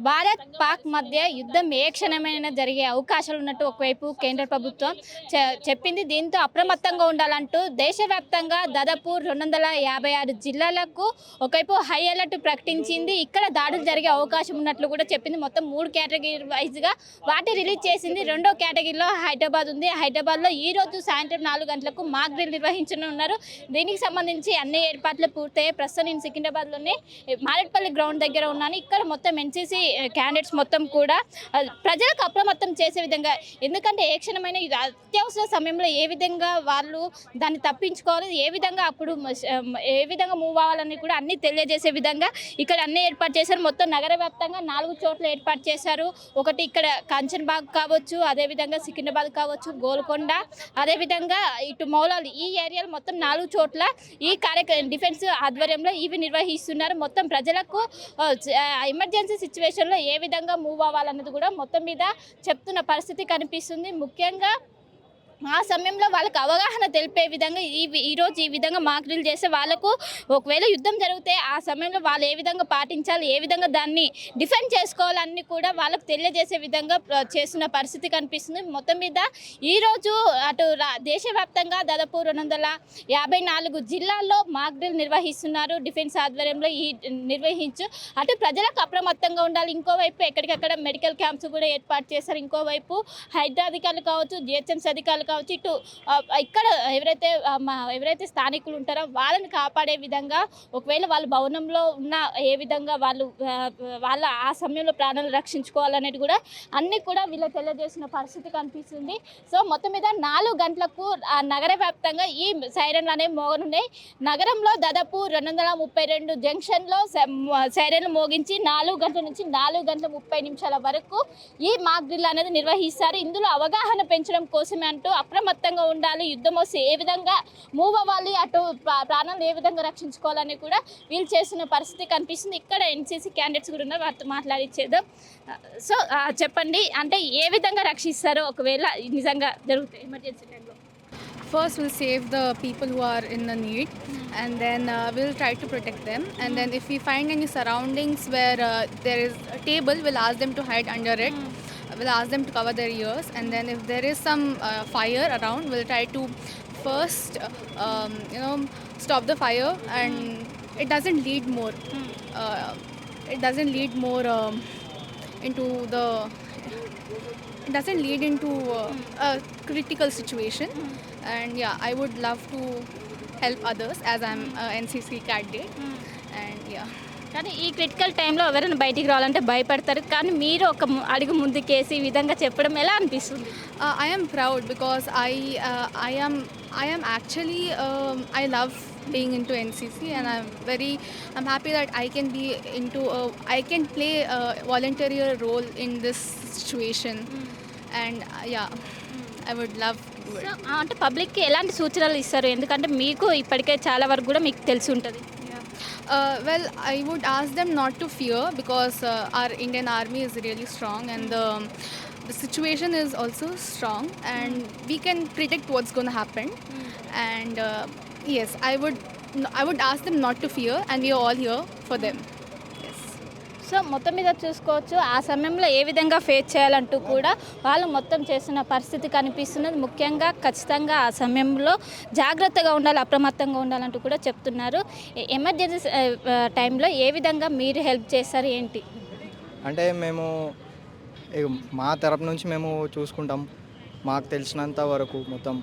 భారత్ పాక్ మధ్య యుద్ధం ఏ క్షణమైనా జరిగే అవకాశాలు ఉన్నట్టు ఒకవైపు కేంద్ర ప్రభుత్వం చెప్పింది. దీంతో అప్రమత్తంగా ఉండాలంటూ దేశవ్యాప్తంగా దాదాపు 256 జిల్లాలకు ఒకవైపు హై అలర్ట్ ప్రకటించింది. ఇక్కడ దాడులు జరిగే అవకాశం ఉన్నట్లు కూడా చెప్పింది. మొత్తం 3 కేటగిరీ వైజ్గా వాటి రిలీజ్ చేసింది. రెండో కేటగిరీలో హైదరాబాద్ ఉంది. హైదరాబాద్లో ఈ రోజు సాయంత్రం 4 గంటలకు మాక్ డ్రిల్ నిర్వహించనున్నారు. దీనికి సంబంధించి అన్ని ఏర్పాట్లు పూర్తయ్యాయి. ప్రస్తుతం నేను సికింద్రాబాద్లోనే మారేట్పల్లి గ్రౌండ్ దగ్గర ఉన్నాను. ఇక్కడ మొత్తం ఎన్సీసీ క్యాండిడేట్స్ మొత్తం కూడా ప్రజలకు అప్రమత్తం చేసే విధంగా, ఎందుకంటే ఏ క్షణమైన అత్యవసర సమయంలో ఏ విధంగా వాళ్ళు దాన్ని తప్పించుకోవాలి, ఏ విధంగా అప్పుడు ఏ విధంగా మూవ్ అవ్వాలని కూడా అన్ని తెలియజేసే విధంగా ఇక్కడ అన్ని ఏర్పాటు చేశారు. మొత్తం నగర వ్యాప్తంగా 4 చోట్ల ఏర్పాటు చేశారు. ఒకటి ఇక్కడ కాంచన్బాగ్ కావచ్చు, అదేవిధంగా సికింద్రాబాద్ కావచ్చు, గోల్కొండ, అదేవిధంగా ఇటు మౌలాలి, ఈ ఏరియాలో మొత్తం 4 చోట్ల ఈ డిఫెన్స్ ఆధ్వర్యంలో ఇవి నిర్వహిస్తున్నారు. మొత్తం ప్రజలకు ఎమర్జెన్సీ సిచ్యువేషన్లో ఏ విధంగా మూవ్ అవ్వాలన్నది కూడా మొత్తం మీద చెప్తున్న పరిస్థితి కనిపిస్తుంది. ముఖ్యంగా ఆ సమయంలో వాళ్ళకి అవగాహన తెలిపే విధంగా ఈరోజు ఈ విధంగా మాక్ డ్రిల్ చేస్తే వాళ్ళకు ఒకవేళ యుద్ధం జరిగితే ఆ సమయంలో వాళ్ళు ఏ విధంగా పాటించాలి, ఏ విధంగా దాన్ని డిఫెండ్ చేసుకోవాలన్నీ కూడా వాళ్ళకు తెలియజేసే విధంగా చేస్తున్న పరిస్థితి కనిపిస్తుంది. మొత్తం మీద ఈరోజు అటు దేశవ్యాప్తంగా దాదాపు 254 జిల్లాల్లో మాక్ డ్రిల్ నిర్వహిస్తున్నారు. డిఫెన్స్ ఆధ్వర్యంలో నిర్వహించు అటు ప్రజలకు అప్రమత్తంగా ఉండాలి. ఇంకోవైపు ఎక్కడికక్కడ మెడికల్ క్యాంప్స్ కూడా ఏర్పాటు చేశారు. ఇంకోవైపు హైడ్రా అధికారులు కావచ్చు, జిహెచ్ఎంసీ అధికారులు కావచ్చు, ఇటు ఇక్కడ ఎవరైతే స్థానికులు ఉంటారో వాళ్ళని కాపాడే విధంగా, ఒకవేళ వాళ్ళ భవనంలో ఉన్న ఏ విధంగా వాళ్ళ ఆ సమయంలో ప్రాణాలు రక్షించుకోవాలనేది కూడా అన్నీ కూడా వీళ్ళు తెలియజేసిన పరిస్థితి కనిపిస్తుంది. సో మొత్తం మీద 4 గంటలకు నగర వ్యాప్తంగా ఈ సైరన్లు అనేవి మోగనున్నాయి. నగరంలో దాదాపు 232 జంక్షన్లో సైరన్లు మోగించి 4 గంటల నుంచి 4 గంటల 30 నిమిషాల వరకు ఈ మాక్ డ్రిల్ అనేది నిర్వహిస్తారు. ఇందులో అవగాహన పెంచడం కోసమే అంటూ అప్రమత్తంగా ఉండాలి, యుద్ధం వస్తే ఏ విధంగా మూవ్ అవ్వాలి, అటు ప్రాణాలు ఏ విధంగా రక్షించుకోవాలని కూడా వీళ్ళు చేస్తున్న పరిస్థితి కనిపిస్తుంది. ఇక్కడ ఎన్సీసీ క్యాండిడేట్స్ కూడా ఉన్నారు, వారితో మాట్లాడిచ్చేద్దాం. సో చెప్పండి, అంటే ఏ విధంగా రక్షిస్తారో ఒకవేళ నిజంగా జరుగుతాయి ఎమర్జెన్సీ టైంలో? First, we'll save the people who are in the need, and then we'll try to protect them. And then, if we find any surroundings where there is a table, we'll ask them to hide under it. We'll ask them to cover their ears. And then, if there is some fire around, we'll try to first, stop the fire, and it doesn't lead more. It doesn't lead more into the. It doesn't lead into a critical situation. And yeah, I would love to help others as I'm a NCC candidate. And yeah. కానీ ఈ critical టైంలో ఎవరైనా బయటికి రావాలంటే భయపడతారు, కానీ మీరు ఒక అడుగు ముందుకేసి ఈ విధంగా చెప్పడం ఎలా అనిపిస్తుంది? I am proud because I am actually I love being into NCC, and I'm happy that I can be I can play a voluntary role in this situation. And yeah, I would love to do it. అంటే పబ్లిక్కి ఎలాంటి సూచనలు ఇస్తారు? ఎందుకంటే మీకు ఇప్పటికే చాలా వరకు కూడా మీకు తెలిసి ఉంటుంది. Well, I would ask them not to fear because our Indian army is really strong, and the situation is also strong, and we can predict what's going to happen. And yes, I would ask them not to fear, and we are all here for them. So మొత్తం మీద చూసుకోవచ్చు, ఆ సమయంలో ఏ విధంగా face చేయాలంటూ కూడా వాళ్ళు మొత్తం చేస్తున్న పరిస్థితి కనిపిస్తున్నది. ముఖ్యంగా ఖచ్చితంగా ఆ సమయంలో జాగ్రత్తగా ఉండాలి, అప్రమత్తంగా ఉండాలంటూ కూడా చెప్తున్నారు. ఎమర్జెన్సీ టైంలో ఏ విధంగా మీరు హెల్ప్ చేస్తారు ఏంటి? అంటే మేము మా తరపు నుంచి మేము చూసుకుంటాం, మాకు తెలిసినంత వరకు మొత్తం.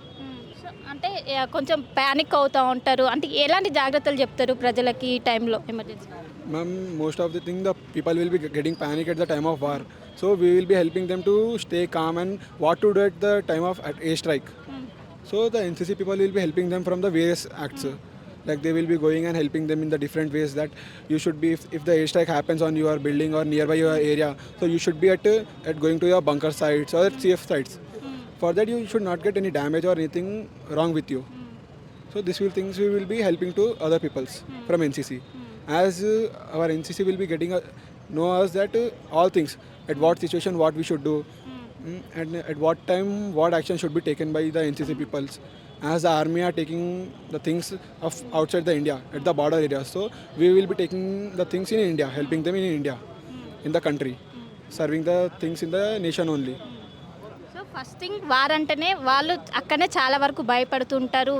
అంటే కొంచెం ప్యానిక్ అవుతూ ఉంటారు, అంటే ఎలాంటి జాగ్రత్తలు చెప్తారు ప్రజలకి ఈ టైంలో emergency? Ma'am, most of the thing the people will be getting panic at the time of war. So we will be helping them to stay calm and what to do at the time of airstrike. So the NCC people will be helping them from the various acts. Like they will be going and helping them in the different ways that you should be, if the airstrike happens on your building or nearby your area, so you should be at going to your bunker sites or safe sites. For that you should not get any damage or anything wrong with you. So these things we will be helping to other peoples from NCC. As our NCC will be getting know us that all things, at what situation what we should do, and at what time what action should be taken by the NCC peoples. As the army are taking the things of outside the India at the border areas, so we will be taking the things in India, helping them in India, in the country. serving the things in the nation only. So first thing war అంటేనే వాళ్ళు అక్కడనే చాలా వరకు భయపడుతుంటారు,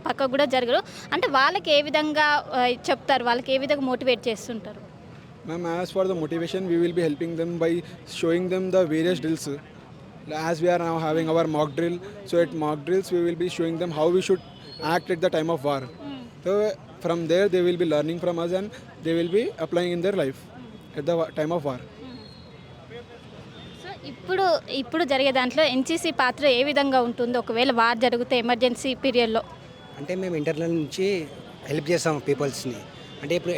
పక్కకు కూడా జరగరు. అంటే వాళ్ళకి ఏ విధంగా చెప్తారు, వాళ్ళకి ఏ విధంగా మోటివేట్ చేస్తుంటారు? Ma'am, as for the motivation, we will be helping them by showing them the various drills. As we are now having our mock drill, so at mock drills we will be showing them how we should act at the time of war. So from there they will be learning from us and they will be applying in their life at the time of war. So ఇప్పుడు జరిగే దాంట్లో NCC పాత్ర ఏ విధంగా ఉంటుంది ఒకవేళ war జరిగితే emergency పీరియడ్లో? అంటే మేము ఇంటర్నల్ నుంచి హెల్ప్ చేస్తాం పీపుల్స్ని. అంటే ఇప్పుడు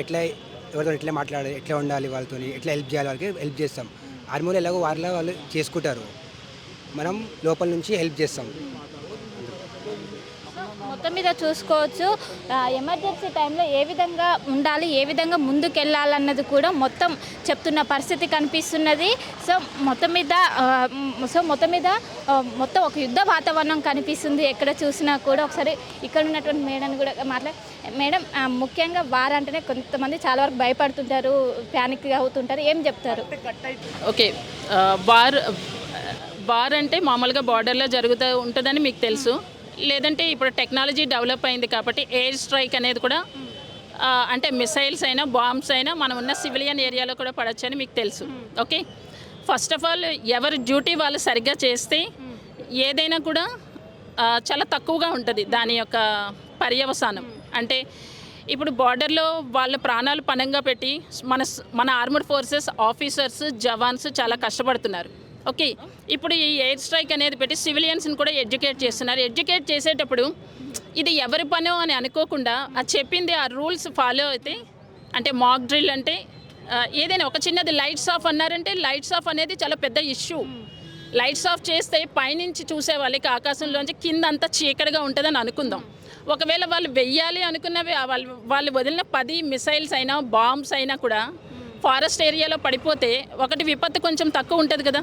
ఎవరితో ఎట్లా మాట్లాడాలి, ఎట్లా ఉండాలి, వాళ్ళతో ఎట్లా హెల్ప్ చేయాలి, వాళ్ళకి హెల్ప్ చేస్తాం. ఆర్మీలో ఎలాగో వారిలో వాళ్ళు చేసుకుంటారు, మనం లోపల నుంచి హెల్ప్ చేస్తాం. మొత్తం మీద చూసుకోవచ్చు, ఎమర్జెన్సీ టైంలో ఏ విధంగా ఉండాలి, ఏ విధంగా ముందుకెళ్ళాలన్నది కూడా మొత్తం చెప్తున్న పరిస్థితి కనిపిస్తున్నది. సో మొత్తం మీద మొత్తం ఒక యుద్ధ వాతావరణం కనిపిస్తుంది ఎక్కడ చూసినా కూడా. ఒకసారి ఇక్కడ ఉన్నటువంటి మేడం కూడా మేడం, ముఖ్యంగా వార్ అంటేనే కొంతమంది చాలా వరకు భయపడుతుంటారు, ప్యానిక్ అవుతుంటారు, ఏం చెప్తారు? ఓకే, వార్ అంటే మామూలుగా బార్డర్లో జరుగుతూ ఉంటుందని మీకు తెలుసు. లేదంటే ఇప్పుడు టెక్నాలజీ డెవలప్ అయింది కాబట్టి ఎయిర్ స్ట్రైక్ అనేది కూడా అంటే మిసైల్స్ అయినా బాంబ్స్ అయినా మనం ఉన్న సివిలియన్ ఏరియాలో కూడా పడొచ్చని మీకు తెలుసు. ఓకే, ఫస్ట్ ఆఫ్ ఆల్ ఎవరి డ్యూటీ వాళ్ళు సరిగ్గా చేస్తే ఏదైనా కూడా చాలా తక్కువగా ఉంటుంది దాని యొక్క పర్యవసానం. అంటే ఇప్పుడు బార్డర్లో వాళ్ళ ప్రాణాలు పణంగా పెట్టి మన ఆర్మడ్ ఫోర్సెస్ ఆఫీసర్స్ జవాన్స్ చాలా కష్టపడుతున్నారు. ఓకే, ఇప్పుడు ఈ ఎయిర్ స్ట్రైక్ అనేది పెట్టి సివిలియన్స్ని కూడా ఎడ్యుకేట్ చేస్తున్నారు. ఎడ్యుకేట్ చేసేటప్పుడు ఇది ఎవరి పనో అని అనుకోకుండా అది చెప్పింది ఆ రూల్స్ ఫాలో అయితే, అంటే మాక్ డ్రిల్ అంటే ఏదైనా ఒక చిన్నది లైట్స్ ఆఫ్ అన్నారంటే లైట్స్ ఆఫ్ అనేది చాలా పెద్ద ఇష్యూ. లైట్స్ ఆఫ్ చేస్తే పైనుంచి చూసే వాళ్ళకి ఆకాశంలోంచి కింద అంతా చీకటిగా ఉంటుందని అనుకుందాం. ఒకవేళ వాళ్ళు వెయ్యాలి అనుకున్నవి వాళ్ళు వదిలిన 10 మిసైల్స్ అయినా బాంబ్స్ అయినా కూడా ఫారెస్ట్ ఏరియాలో పడిపోతే ఒకటి విపత్తు కొంచెం తక్కువ ఉంటుంది కదా.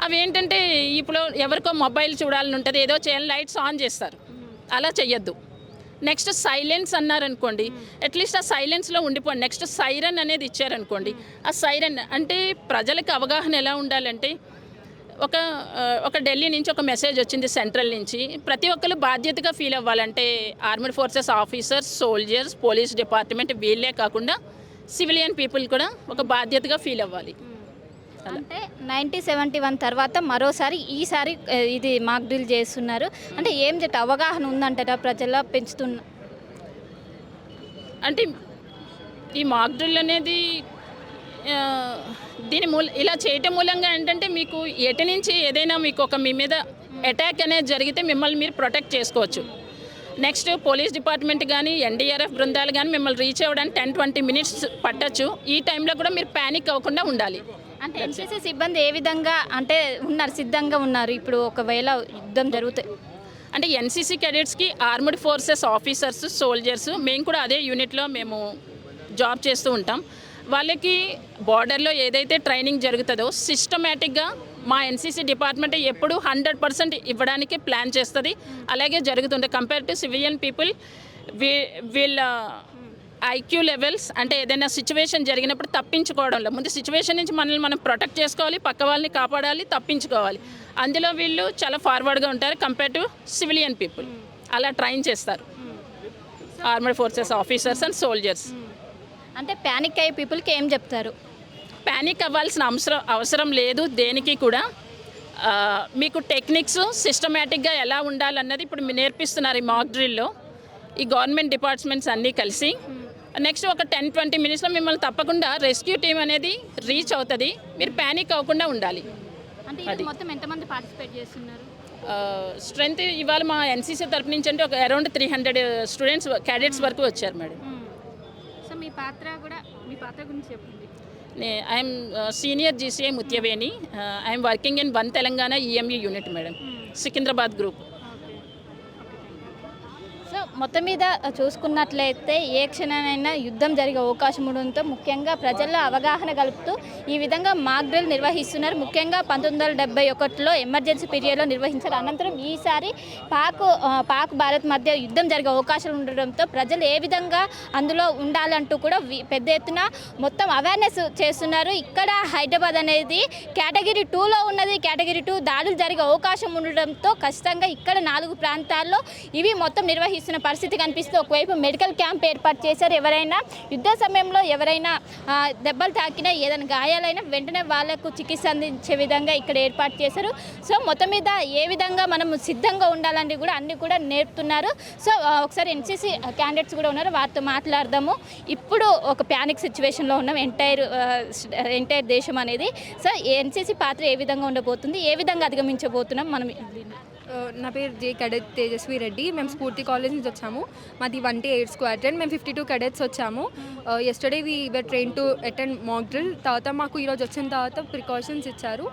అవి ఏంటంటే ఇప్పుడు ఎవరికో మొబైల్ చూడాలని ఉంటుంది, ఏదో చేయాలని లైట్స్ ఆన్ చేస్తారు. అలా చెయ్యొద్దు. నెక్స్ట్ సైలెన్స్ అన్నారనుకోండి, అట్లీస్ట్ ఆ సైలెన్స్లో ఉండిపోండి. నెక్స్ట్ సైరన్ అనేది ఇచ్చారనుకోండి, ఆ సైరన్ అంటే ప్రజలకు అవగాహన ఎలా ఉండాలంటే ఒక ఢిల్లీ నుంచి ఒక మెసేజ్ వచ్చింది సెంట్రల్ నుంచి, ప్రతి ఒక్కరు బాధ్యతగా ఫీల్ అవ్వాలంటే armed forces officers, soldiers, police department వీళ్ళే కాకుండా సివిలియన్ పీపుల్ కూడా ఒక బాధ్యతగా ఫీల్ అవ్వాలి. అంటే 1971 తర్వాత మరోసారి ఈసారి ఇది మాక్ డ్రిల్ చేస్తున్నారు. అంటే ఏం చెట్టు అవగాహన ఉందంటారా ప్రజల్లో పెంచుతున్న? అంటే ఈ మాక్ డ్రిల్ అనేది ఇలా చేయటం మూలంగా ఏంటంటే మీకు ఎటు నుంచి ఏదైనా మీకు మీ మీద అటాక్ అనేది జరిగితే మిమ్మల్ని మీరు ప్రొటెక్ట్ చేసుకోవచ్చు. నెక్స్ట్ పోలీస్ డిపార్ట్మెంట్ కానీ ఎన్డీఆర్ఎఫ్ బృందాలు కానీ మిమ్మల్ని రీచ్ అవ్వడానికి 10-20 మినిట్స్ పట్టచ్చు. ఈ టైంలో కూడా మీరు ప్యానిక్ అవ్వకుండా ఉండాలి. అంటే ఎన్సీసీ సిబ్బంది ఏ విధంగా అంటే సిద్ధంగా ఉన్నారు ఇప్పుడు ఒకవేళ యుద్ధం జరిగితే? అంటే ఎన్సీసీ క్యాడెట్స్కి ఆర్మడ్ ఫోర్సెస్ ఆఫీసర్స్, సోల్జర్స్, మేము కూడా అదే యూనిట్లో మేము జాబ్ చేస్తూ ఉంటాం. వాళ్ళకి బార్డర్లో ఏదైతే ట్రైనింగ్ జరుగుతుందో సిస్టమేటిక్గా మా ఎన్సీసీ డిపార్ట్మెంట్ ఎప్పుడు 100% ఇవ్వడానికి ప్లాన్ చేస్తుంది. అలాగే జరుగుతుంది. కంపేర్ టు సివిలియన్ పీపుల్ వీళ్ళ ఐక్యూ లెవెల్స్ అంటే ఏదైనా సిచ్యువేషన్ జరిగినప్పుడు తప్పించుకోవడంలో ముందు సిచ్యువేషన్ నుంచి మనల్ని మనం ప్రొటెక్ట్ చేసుకోవాలి, పక్క వాళ్ళని కాపాడాలి, తప్పించుకోవాలి. అందులో వీళ్ళు చాలా ఫార్వర్డ్గా ఉంటారు కంపేర్ టు సివిలియన్ పీపుల్. అలా ట్రైన్ చేస్తారు armed forces officers and soldiers. అంటే ప్యానిక్ అయ్యే పీపుల్కి ఏం చెప్తారు? ప్యానిక్ అవ్వాల్సిన అవసరం లేదు దేనికి కూడా. మీకు టెక్నిక్స్ సిస్టమేటిక్గా ఎలా ఉండాలన్నది ఇప్పుడు నేర్పిస్తున్నారు ఈ మాక్ డ్రిల్లో ఈ గవర్నమెంట్ డిపార్ట్మెంట్స్ అన్నీ కలిసి. నెక్స్ట్ ఒక 10-20 మినిట్స్లో మిమ్మల్ని తప్పకుండా రెస్క్యూ టీమ్ అనేది రీచ్ అవుతుంది. మీరు ప్యానిక్ అవ్వకుండా ఉండాలి. అంటే ఇది మొత్తం ఎంతమంది పార్టిసిపేట్ చేస్తున్నారు? స్ట్రెంత్ ఇవాళ మా ఎన్సీసీ తరపు నుంచి అంటే ఒక అరౌండ్ 300 స్టూడెంట్స్ క్యాడెట్స్ వరకు వచ్చారు మేడం. సో మీ పాత్ర గురించి చెప్పండి. I'm senior GCI Mutyaveni. I'm working in one Telangana EMU unit madam, Secunderabad group. So మొత్తం మీద చూసుకున్నట్లయితే ఏ క్షణమైనా యుద్ధం జరిగే అవకాశం ఉండడంతో ముఖ్యంగా ప్రజల్లో అవగాహన కలుపుతూ ఈ విధంగా మాక్ డ్రిల్ నిర్వహిస్తున్నారు. ముఖ్యంగా 1971లో ఎమర్జెన్సీ పీరియడ్లో నిర్వహించారు. అనంతరం ఈసారి పాక్ భారత్ మధ్య యుద్ధం జరిగే అవకాశాలు ఉండడంతో ప్రజలు ఏ విధంగా అందులో ఉండాలంటూ కూడా పెద్ద ఎత్తున మొత్తం అవేర్నెస్ చేస్తున్నారు. ఇక్కడ హైదరాబాద్ అనేది కేటగిరీ 2లో ఉన్నది. కేటగిరీ 2 దాడులు జరిగే అవకాశం ఉండడంతో ఖచ్చితంగా ఇక్కడ 4 ప్రాంతాల్లో ఇవి మొత్తం నిర్వహిస్తున్న పరిస్థితి కనిపిస్తుంది. ఒకవైపు మెడికల్ క్యాంప్ ఏర్పాటు చేశారు. ఎవరైనా యుద్ధ సమయంలో ఎవరైనా దెబ్బలు తాకినా ఏదైనా గాయాలైనా వెంటనే వాళ్ళకు చికిత్స అందించే విధంగా ఇక్కడ ఏర్పాటు చేశారు. సో మొత్తం మీద ఏ విధంగా మనం సిద్ధంగా ఉండాలని కూడా అన్ని కూడా నేర్పుతున్నారు. సో ఒకసారి ఎన్సీసీ క్యాండిడేట్స్ కూడా ఉన్నారు, వారితో మాట్లాడదాము. ఇప్పుడు ఒక ప్యానిక్ సిచ్యువేషన్లో ఉన్నాం ఎంటైర్ దేశం అనేది. సో ఎన్సీసీ పాత్ర ఏ విధంగా ఉండబోతుంది, ఏ విధంగా అధిగమించబోతున్నాం మనం? నా పేరు జే కెడెట్ తేజస్వి రెడ్డి. మేము స్ఫూర్తి కాలేజ్ నుంచి వచ్చాము. మాది 1T8 స్క్వాడ్రన్. మేము 52 కెడెట్స్ వచ్చాము. Yesterday we were train to attend mock drill. తర్వాత మాకు ఈరోజు వచ్చిన తర్వాత ప్రికాషన్స్ ఇచ్చారు,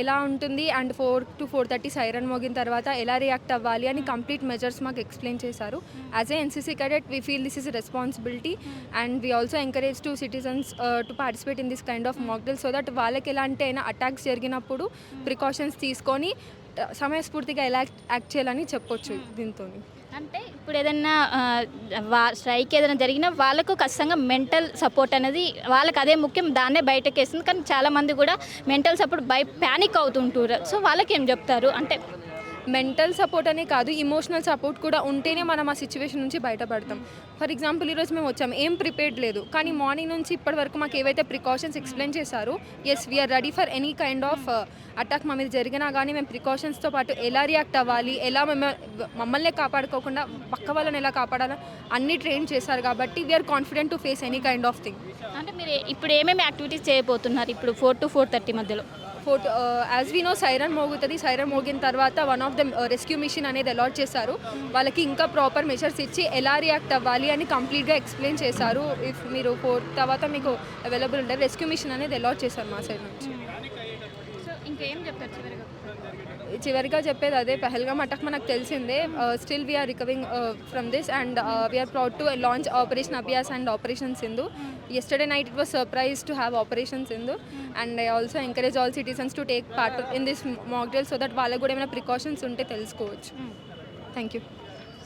ఎలా ఉంటుంది అండ్ 4 to 4:30 సైరన్ మోగిన తర్వాత ఎలా రియాక్ట్ అవ్వాలి అని కంప్లీట్ మెజర్స్ మాకు ఎక్స్ప్లెయిన్ చేశారు. As a NCC cadet we feel this is responsibility and we also encourage to citizens to participate in this kind of mock drill so that వాళ్ళకి ఎలాంటి అయినా అటాక్స్ జరిగినప్పుడు ప్రికాషన్స్ తీసుకొని సమయస్ఫూర్తిగా ఎలా యాక్ట్ చేయాలని చెప్పొచ్చు దీంతో. అంటే ఇప్పుడు ఏదైనా స్ట్రైక్ ఏదైనా జరిగినా వాళ్ళకు ఖచ్చితంగా మెంటల్ సపోర్ట్ అనేది వాళ్ళకి అదే ముఖ్యం, దాన్నే బయటకు వేస్తుంది. కానీ చాలామంది కూడా మెంటల్ సపోర్ట్ ప్యానిక్ అవుతుంటారు. సో వాళ్ళకి ఏం చెప్తారు? అంటే మెంటల్ సపోర్ట్ అనే కాదు, ఇమోషనల్ సపోర్ట్ కూడా ఉంటేనే మనం ఆ సిచ్యువేషన్ నుంచి బయటపడతాం. ఫర్ ఎగ్జాంపుల్ ఈరోజు మేము వచ్చాము, ఏం ప్రిపేర్డ్ లేదు, కానీ మార్నింగ్ నుంచి ఇప్పటి వరకు మాకు ఏవైతే ప్రికాషన్స్ ఎక్స్ప్లెయిన్ చేశారో yes we are ready for any kind of attack మా మీద జరిగినా కానీ మేము ప్రికాషన్స్తో పాటు ఎలా రియాక్ట్ అవ్వాలి, ఎలా మమ్మల్ని కాపాడుకోకుండా పక్క వాళ్ళని ఎలా కాపాడాలని అన్ని ట్రైన్ చేశారు. కాబట్టి we are confident to face any kind of thing. అంటే మీరు ఇప్పుడు ఏమేమి యాక్టివిటీస్ చేయబోతున్నారు ఇప్పుడు 4 to 4:30 మధ్యలో? యాజ్ వీ నో సైరన్ మోగుతుంది. సైరన్ మోగిన తర్వాత one of the rescue mission అనేది అలాట్ చేశారు. వాళ్ళకి ఇంకా ప్రాపర్ మెజర్స్ ఇచ్చి ఎలా రియాక్ట్ అవ్వాలి అని కంప్లీట్గా ఎక్స్ప్లెయిన్ చేశారు. ఇఫ్ మీరు 4 తర్వాత మీకు అవైలబుల్ ఉంటుంది రెస్క్యూ మిషన్ అనేది అలాట్ చేశారు మా సైడ్ నుంచి. సో ఇంకేం చెప్తారు చివరిగా చెప్పేది అదే, పహల్గామ్ అటాక్ మనకు తెలిసిందే. Still we are recovering from this and we are proud to launch operation Abhyas and operation Sindhu. Yesterday night it was surprise to have Operation Sindhu and I also encourage all citizens to take part in this mock drill so that వాళ్ళకు కూడా ఏమైనా precautions ఉంటే తెలుసుకోవచ్చు. Thank you.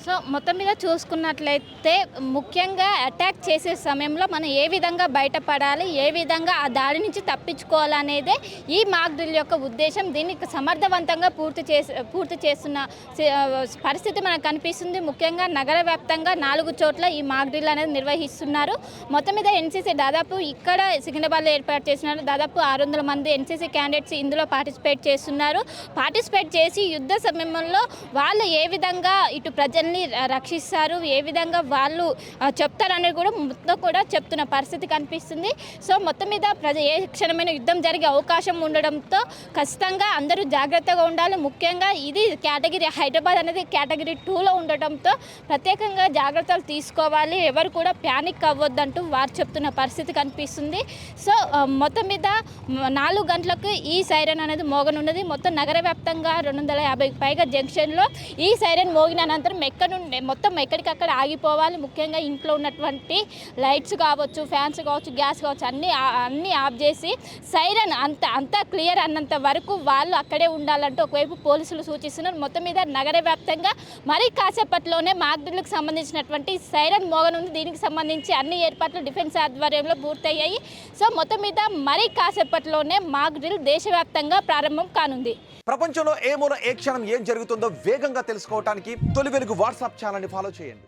So మొత్తం మీద చూసుకున్నట్లయితే ముఖ్యంగా attack చేసే సమయంలో మనం ఏ విధంగా బయటపడాలి, ఏ విధంగా ఆ దాడి నుంచి తప్పించుకోవాలనేదే ఈ మాక్ డ్రిల్ యొక్క ఉద్దేశం. దీన్ని సమర్థవంతంగా పూర్తి చేస్తున్న పరిస్థితి మనకు కనిపిస్తుంది. ముఖ్యంగా నగర వ్యాప్తంగా 4 చోట్ల ఈ మాక్ డ్రిల్ అనేది నిర్వహిస్తున్నారు. మొత్తం మీద ఎన్సీసీ దాదాపు ఇక్కడ సికింద్రాబాద్లో ఏర్పాటు చేస్తున్నారు. దాదాపు 600 మంది ఎన్సీసీ క్యాండిడేట్స్ ఇందులో పార్టిసిపేట్ చేస్తున్నారు. పార్టిసిపేట్ చేసి యుద్ధ సమయంలో వాళ్ళు ఏ విధంగా ఇటు ప్రజల్ని రక్షిస్తారు, ఏ విధంగా వాళ్ళు చెప్తారనేది కూడా మొత్తం కూడా చెప్తున్న పరిస్థితి కనిపిస్తుంది. సో మొత్తం మీద ఏ క్షణమైన యుద్ధం జరిగే అవకాశం ఉండడంతో ఖచ్చితంగా అందరూ జాగ్రత్తగా ఉండాలి. ముఖ్యంగా ఇది కేటగిరీ హైదరాబాద్ అనేది కేటగిరీ 2లో ఉండటంతో ప్రత్యేకంగా జాగ్రత్తలు తీసుకోవాలి. ఎవరు కూడా ప్యానిక్ అవ్వద్దంటూ వారు చెప్తున్న పరిస్థితి కనిపిస్తుంది. సో మొత్తం మీద 4 గంటలకు ఈ సైరన్ అనేది మోగనున్నది. మొత్తం నగర వ్యాప్తంగా 250కి పైగా జంక్షన్లో ఈ సైరన్ మోగిన అనంతరం మొత్తం ఎక్కడికక్కడ ఆగిపోవాలి. ముఖ్యంగా ఇంట్లో ఉన్నటువంటి లైట్స్ కావచ్చు, ఫ్యాన్స్ కావచ్చు, గ్యాస్ కావచ్చు అన్నీ ఆఫ్ చేసి సైరన్ అంతా క్లియర్ అన్నంత వరకు వాళ్ళు అక్కడే ఉండాలంటూ ఒకవైపు పోలీసులు సూచిస్తున్నారు. మొత్తం మీద నగర వ్యాప్తంగా మరి కాసేపట్లోనే మాక్ డ్రిల్కి సంబంధించినటువంటి సైరన్ మోగనుంది. దీనికి సంబంధించి అన్ని ఏర్పాట్లు డిఫెన్స్ ఆధ్వర్యంలో పూర్తయ్యాయి. సో మొత్తం మీద మరి కాసేపట్లోనే మాక్ డ్రిల్ దేశవ్యాప్తంగా ప్రారంభం కానుంది. ప్రపంచంలో ఏ మూల ఏ క్షణం ఏం జరుగుతుందో వేగంగా తెలుసుకోవడానికి తొలి వెలుగు వాట్సాప్ ఛానల్ని ఫాలో చేయండి.